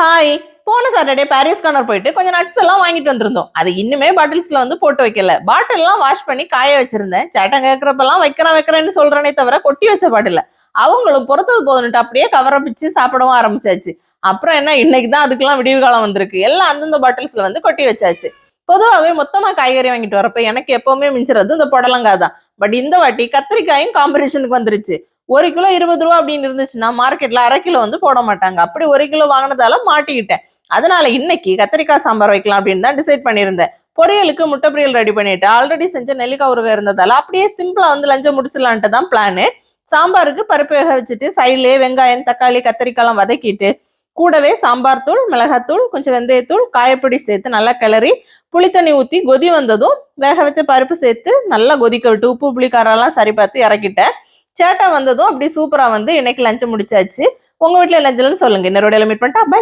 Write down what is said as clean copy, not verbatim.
Hi. போன Saturday Paris corner போயிட்டு கொஞ்சம் நட்ஸ் எல்லாம் வாங்கிட்டு வந்திருந்தோம். அது இன்னுமே பாட்டில்ஸ்ல வந்து போட்டு வைக்கல. பாட்டில் எல்லாம் வாஷ் பண்ணி காய வச்சிருந்தேன். சேட்டம் கேட்கறப்பெல்லாம் வைக்கிறேன்னு சொல்றேனே தவிர கொட்டி வச்ச பாட்டில் அவங்களும் பொறுத்தது போதுன்ட்டு அப்படியே கவரை பிச்சு சாப்பிடவும் ஆரம்பிச்சாச்சு. அப்புறம் என்ன, இன்னைக்குதான் அதுக்கெல்லாம் விடிவு காலம் வந்திருக்கு. எல்லாம் அந்தந்த பாட்டில்ஸ்ல வந்து கொட்டி வச்சாச்சு. பொதுவாகவே மொத்தமா காய்கறி வாங்கிட்டு வரப்ப எனக்கு எப்பவுமே மிஞ்சுறது இந்த புடலங்காய் தான். பட் இந்த வாட்டி கத்திரிக்காயும் காம்படிஷனுக்கு வந்துருச்சு. 1 கிலோ 20 ரூபா அப்படின்னு இருந்துச்சுன்னா மார்க்கெட்ல 1/2 கிலோ வந்து போட மாட்டாங்க. அப்படி 1 கிலோ வாங்கினதால மாட்டிக்கிட்டேன். அதனால இன்னைக்கு கத்திரிக்காய் சாம்பார் வைக்கலாம் அப்படின்னு தான் டிசைட் பண்ணியிருந்தேன். பொரியலுக்கு முட்டை பொரியல் ரெடி பண்ணிட்டு ஆல்ரெடி செஞ்ச நெல்லிக்காய் ஊறுகாய் இருந்ததால அப்படியே சிம்பிளா வந்து லஞ்சம் முடிச்சிடலான்ட்டு தான் பிளானு. சாம்பாருக்கு பருப்பு வேக வச்சுட்டு சைட்லயே வெங்காயம் தக்காளி கத்திரிக்காய்லாம் வதக்கிட்டு கூடவே சாம்பார் தூள் மிளகாத்தூள் கொஞ்சம் வெந்தயத்தூள் காயப்பொடி சேர்த்து நல்லா கிளறி புளித்தண்ணி ஊற்றி கொதி வந்ததும் வேக வச்ச பருப்பு சேர்த்து நல்லா கொதிக்க விட்டு உப்பு புளிக்காரெல்லாம் சரி பார்த்து இறக்கிட்டேன். சேட்டா வந்ததும் அப்படி சூப்பரா வந்து இன்னைக்கு லஞ்சம் முடிச்சாச்சு. உங்க வீட்டுல லஞ்சம்னு சொல்லுங்க. இன்னொரு மீட் பண்ணிட்டா. பை.